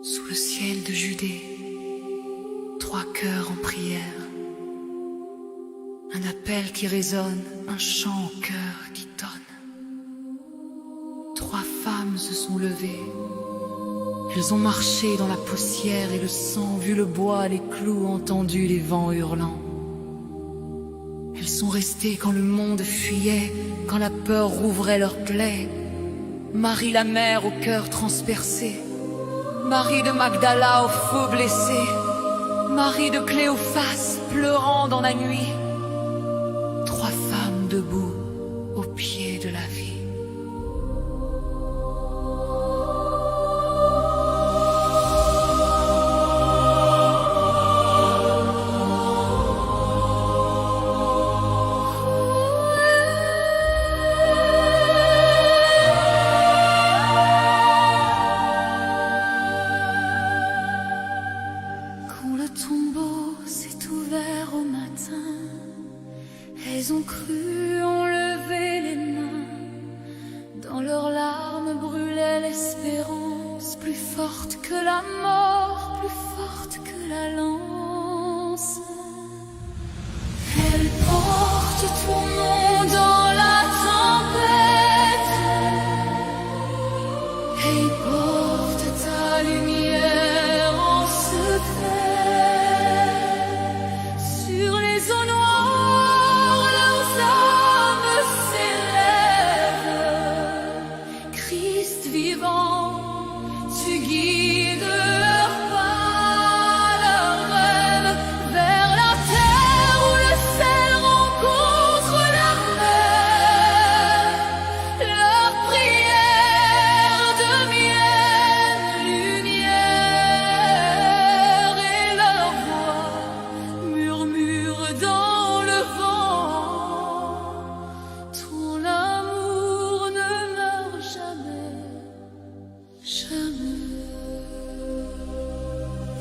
Sous le ciel de Judée, trois cœurs en prière, un appel qui résonne, un chant au cœur qui tonne. Trois femmes se sont levées, elles ont marché dans la poussière et le sang, vu le bois, les clous, entendu les vents hurlants. Elles sont restées quand le monde fuyait, quand la peur rouvrait leurs plaies. Marie la mère au cœur transpercé, Marie de Magdala au faux blessé, Marie de Cléophas pleurant dans la nuit. Trois femmes debout au pied de la vie. Elles ont cru enlever les mains, dans leurs larmes brûlait l'espérance, plus forte que la mort, plus forte que la lance. Elles portent ton nom dans la tempête, et ils portent ta lumière en secret, sur les eaux noires. Tu guides leurs pas, leurs rêves, vers la terre où le sel rencontre la mer. Leurs prières deviennent lumière et leur voix murmure dans le vent. Ton amour ne meurt jamais. Jamais.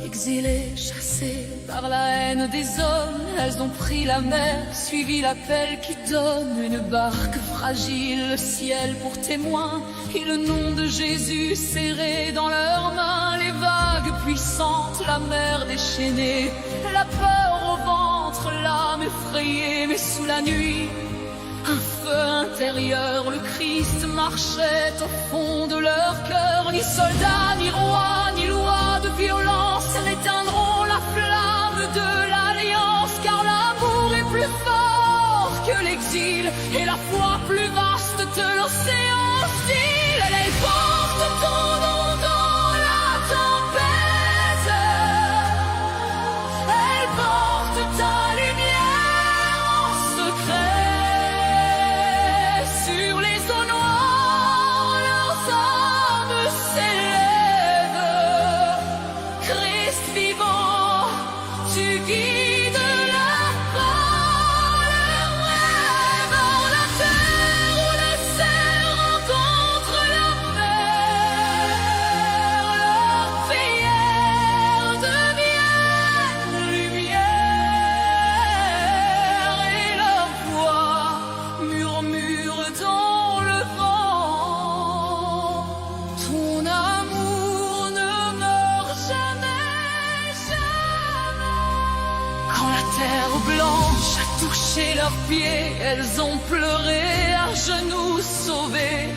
Exilées, chassées par la haine des hommes, elles ont pris la mer, suivi l'appel qui donne. Une barque fragile, le ciel pour témoin, et le nom de Jésus serré dans leurs mains. Les vagues puissantes, la mer déchaînée, la peur au ventre, l'âme effrayée. Mais sous la nuit, un feu intérieur, le Christ marchait au fond de leur cœur. Ni soldats, ni rois, ni loi de violence n'éteindront la flamme de l'alliance, car l'amour est plus fort que l'exil et la foi plus vaste de l'océan hostile. Elle porte ton nom dans la tempête, elle porte ta lumière en secret. Sur les eaux noires, leurs âmes s'élèvent. Christ vivant, tu guides leurs pas, leurs rêves en la terre où le sel rencontre la mer. Leurs prières deviennent lumière et leur voix murmure dans le vent. Ton amour ne meurt jamais, jamais. Quand la terre blanche a touché leurs pieds, elles ont pleuré à genoux sauvés.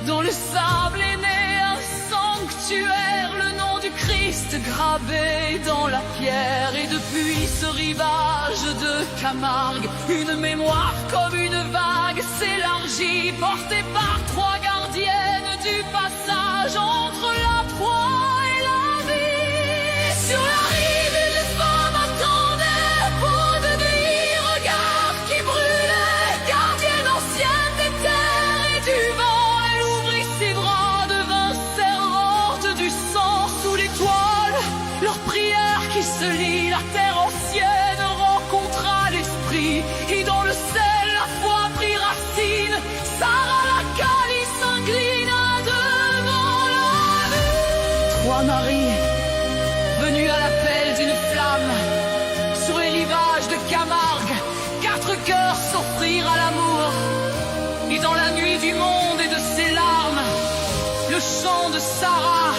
Dans le sable est né un sanctuaire, le nom du Christ gravé dans la pierre. Et depuis ce rivage de Camargue, une mémoire comme une vague s'élargit, portée par trois gardiennes du passage entre la proie et la vie. Sur la rive, une femme attendait, peau de gris, regard qui brûlait, gardienne ancienne des terres et du vent. Elle ouvrit ses bras, devint servante du sang sous l'étoile. Leur prière qui se lit, la terre ancienne rencontra l'esprit, et dans le sel la foi prit racine. Sarah la calice s'inclina devant la vue. Trois Marie, venues à l'appel d'une flamme, sur les rivages de Camargue, quatre cœurs s'offrirent à l'amour. Et dans la nuit du monde et de ses larmes, le chant de Sarah